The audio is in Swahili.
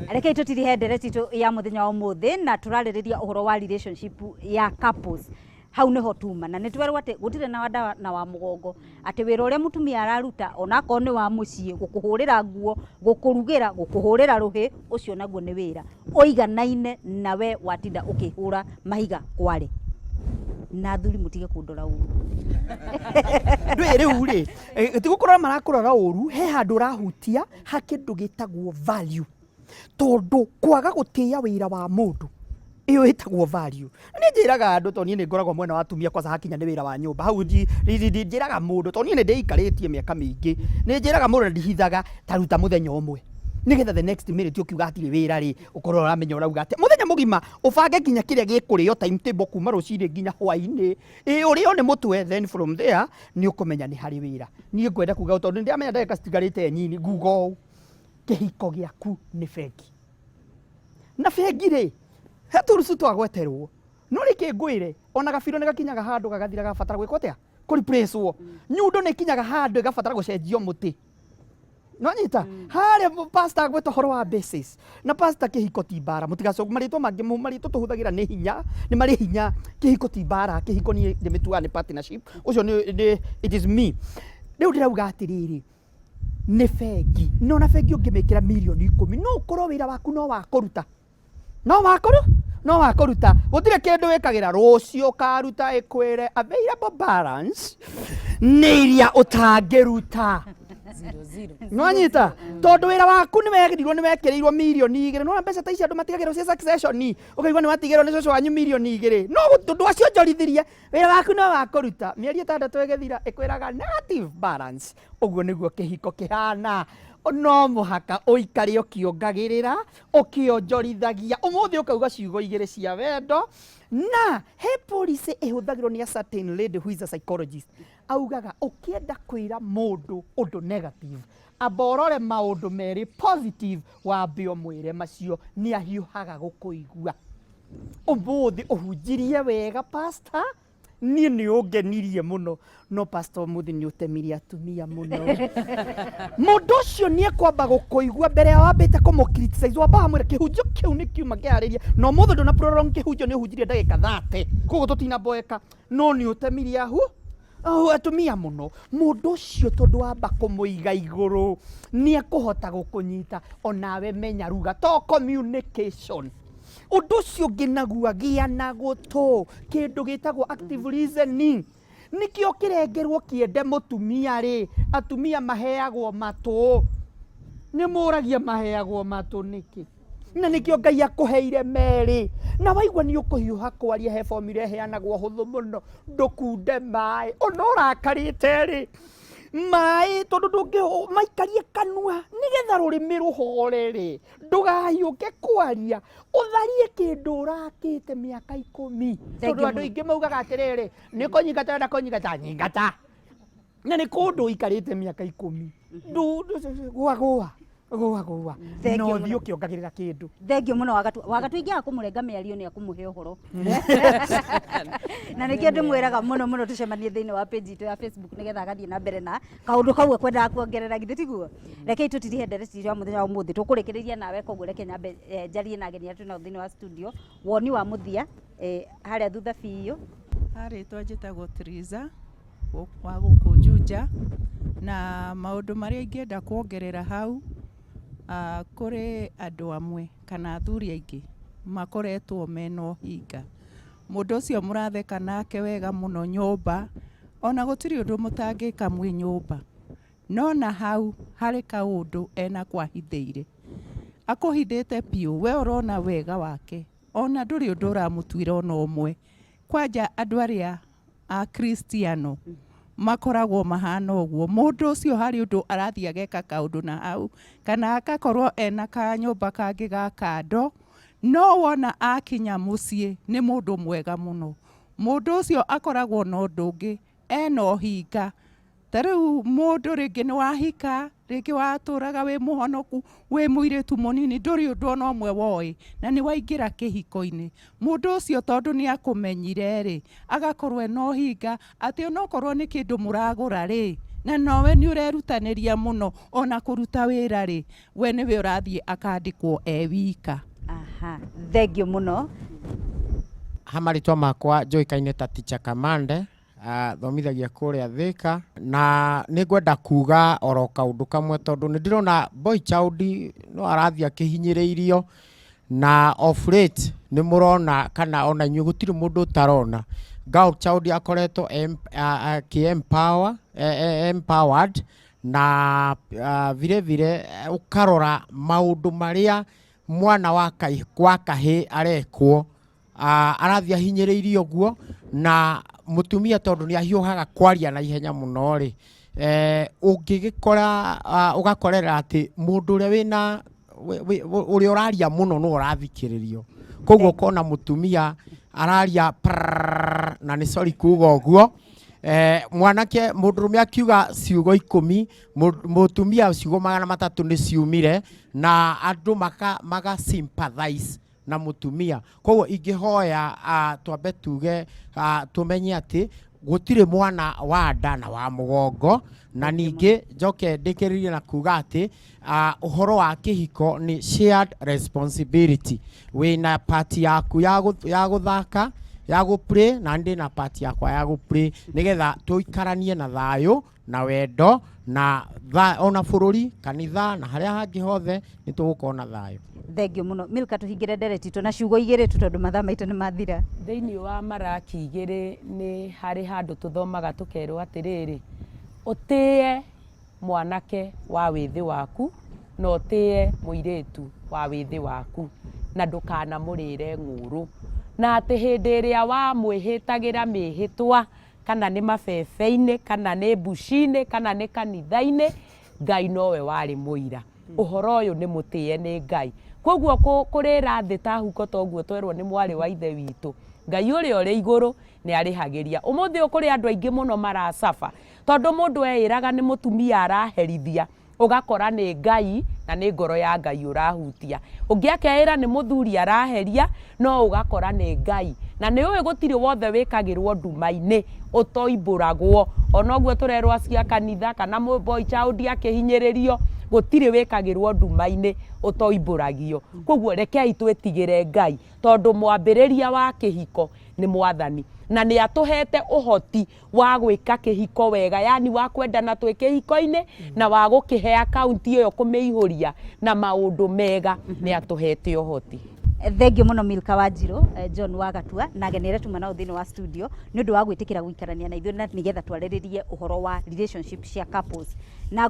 Reke tutirihe ndereti tu ya muthenya wa umuthi na turaririria uhoro wa relationship ya couples. Hau neho tuma na nitwerwo ati gutire na wada na wa mugongo ati wira uria mutumia araruta ona ko ni wa mucii gukuhurira nguo gukurugira gukuhurira ruhi ucio naguo ni wira oiganaine nawe watinda ukihura mahiga kware na thuri mutige kundora uru ndwire uri tigukorora marakurora uru he handu rahutia ha kindu gitagwo value tondu kwaga gutia wira wa mundu iyo itagwo value ni njiraga andu to nie ngoragwo mwena wa atumia kwanza hakinya ni wira wa nyumba hau njiraga mundu to nie ndeikaritie miaka mingi ni njiraga mundu ndihithaga taruta muthenya umwe nigetha the next minute ukiuga atire wira ri ukorwo uramenya urauga ati muthenya mugima ubange nginya kiria gikurio timetable kuma ruciri nginya hwaini urio ni mutwe then from there ni ukumenya ni hari wira nie ngwenda kuga tondu ndiamenya ndagika citigarite nyini ngugo kihiko giaku ni bengi na bengi ri heturucu twagweterwo no rike ngwire ona gabiro ni gakinyaga handu gagathira gabatara gwikwo atia ku replace wo nyundo ni kinyaga handu gabatara gucenjio muti no nyita hare pastor gwetwo horo wa basis na pastor kihiko ti bara mutigacoka marito mangi marito tuhuthagira ni hinya ni mari hinya kihiko ti bara kihiko ni ndimitua ni partnership ucio ni it is me riu ndirauga atiriri ni bengi no na bengi ungimikira milioni 10 no ukorwo wira waku no wakuruta no wakuruta gutire kindu wikagira rucio karuta ikwire available balance ni iria utangiruta 0 no nyita tondu wira waku ni wegirirwo ni wekirirwo milioni 2 no mbeca ta ici andu matigagirwo cia succession ukaigwa ni watigirwo ni coco wanyu milioni 2 no tondu acio njorithirie wira waku no wakuruta mieri 6 igithira ikwiraga negative balance uguo niguo kihiko kihana no muhaka uikare ukiongagirira ukionjorithagia umuthi ukauga ciugo igire cia wendo na he policy ihuthagirwo ni a certain lady who is a psychologist augaga ukienda kwira mundu undu negative aborore maundu meri positive wambio mwire macio ni ahiuhaga gukuigua umuthi uhunjirie wega pastor nie ni ungenirie muno no pastor muthi ni utemirie atumia muno mundu ucio nie kwamba gukuigua mbere ya wambite kumukriticize wamba mwire kihunjio kiu ni kiuma kiariria no muthu ndona prolong kihunjio ni uhunjirie ndagika 30 koguo tutina boeka no ni utemirie ahu atumia muno mundu ucio tondu wamba kumuiga iguru ni akuhota gukunyita onawe menya ruga to communication undu ucio nginagua gia na gutu kindu gitagwo active listening nikio kirengerwo kiende mutumia ri atumia maheagwo matu ni muragia maheagwo matu niki na nikio Ngai akuheire meri na waigwa ni ukuhiuha kwaria he formula heanagwo huthu muno ndukunde mai onorakarite ri mai tondu ndungi maikarie kanua nigetha rurimi ruhore ri ndugahiuke kwaria utharie kindu urakite miaka 10 tondu andu ingi maugaga atiriri ni kunyingata na kunyingata nyingata na ni kundu ikarite miaka 10 ndu gwagwa no thio kiongagirira kindu thengio muno wagatu ingia kumurenga miario ni akumuhe uhoro na nikio ndimwiraga muno tucemanie thiini wa page itu ya Facebook nigetha agathie na mbere na kaundu kau ekwendaga kuongerera githe tiguo rekei tutirihe ndereti ya muthenya wa umuthi tukurikiriria nawe koguo reke nyambe njarie na ageni atu na thiini wa studio woni wa muthia haria thutha biu haritwa njitagwo Triza wa gukunjuja na maundu maria ingienda kuongerera hau kuri andu amwe kana athuri aingi makoretwo meno hinga mundu ucio muratheka nake wega muno nyumba ona gutiri undu mutangika mwi nyumba no na hau hari kaundu ena kwahithiire akuhithite piu we urona wega wake ona nduri undu uramutwira ona umwe kwanja andu aria a Kristiano makoragwo mahana uguo mundu ucio hari undu arathia geka kaundu na hau kana akakorwo ena kanyumba kangi ga kando no wona akinya mucii ni mundu mwega muno mundu ucio akoragwo na undu ungi eno hinga tariu mundu ringi ni wahika ringi waturaga wi muhonoku wi muiritu munini nduri undu ona umwe woi na ni waingira kihiko-ini mundu ucio tondu ni akumenyire ri agakorwo no hinga ati ona okorwo ni kindu muragura ri na nowe ni urerutanĩria muno ona kuruta wĩra rĩ we nĩwe ũrathiĩ akandĩkwo wika. Aha, thengio muno. Hamarĩtwa makwa njoĩkaine ta Teacher Kamande, thomithagia kũrĩa Thika, na nĩngwenda kuga oro kaũndũ kamwe tondũ nĩndĩrona Boy Child no arathiĩ akĩhinyĩrĩirio, na of late nĩ mũrona kana ona inyuĩ gũtirĩ mũndũ ũtarona Girl Child akoretwo empowered, na vile vile ukarora maũndũ marĩa mwana wa kahĩ arekwo arathia hinyĩrĩirio guo, na mutumia tondu ni ahiuhaga kwaria na ihenya muno ri ungigikora ugakorera ati mundu uria wina uri uraria muno no urathikiririo, koguo kona mutumia araria na ni sorry kuga uguo mwanake mundurume akiuga ciugo 10 mutumia ciugo 300 ni ciumire na andu maga sympathize na mutumia. Koguo ingihoya twambe tuge tumenye ati gutire mwana wa nda na wa mugongo, na ningi njoke ndikiririe na kuga ati uhoro wa kihiko ni shared responsibility. Wina part yaku ya guthaka ya gupray na ndi na part yakwa ya gupray nigetha tuikaranie na thayo na wendo na ona bururi kanitha na haria hangi hothe ni tugukona thayo. Thengio muno. Milka tuhingire ndereti tu na ciugo igiri tu tondu mathaa maitu ni mathira. Thiini wa maraki igiri ni hari handu tuthomaga tukerwo atiriri utie mwanake wa withi waku na utie muiretu wa withi waku na ndukana murire ng'uru, na ati hindi iria wa mwihitagira mihitwa kana ni mabebe-ini kana ni mbuci-ini kana ni kanitha-ini, Ngai nowe wari muira. Uhoro uyu ni mutie ni Ngai. Koguo kurira thi ta huko toguo twerwo ni mwari wa ithe witu, Ngai uria uri iguru ni arihagiria. Umuthi ukuri andu aingi muno marasafa tondu mundu eiraga ni mutumia araherithia, ugakora ni Ngai na ni ngoro ya Ngai urahutia. Ungi akeira ni muthuri araheria no ugakora ni Ngai, na ni uwe gutiri wothe wikagirwo nduma-ini utoimburagwo. Ona guo turerwo acia kanitha kana Boy Child akihinyiririo gutiri wikagirwo nduma-ini utoimburagio. Koguo rekei twetigire Ngai tondu mwambiriria wa kihiko ni Mwathani, na ni atuhete uhoti wa gwika kihiko wega, yani wa kwendana twi kihiko-ini na wa gukihe account iyo kumiihuria na maundu mega, ni atuhete uhoti. Thengio muno Milka Wanjiru, John Wagatua na genere tuma na uthini wa studio ni undu wa gwitikira guikarania na ithuĩ na nigetha twarĩrĩrie uhoro wa relationship cia couples na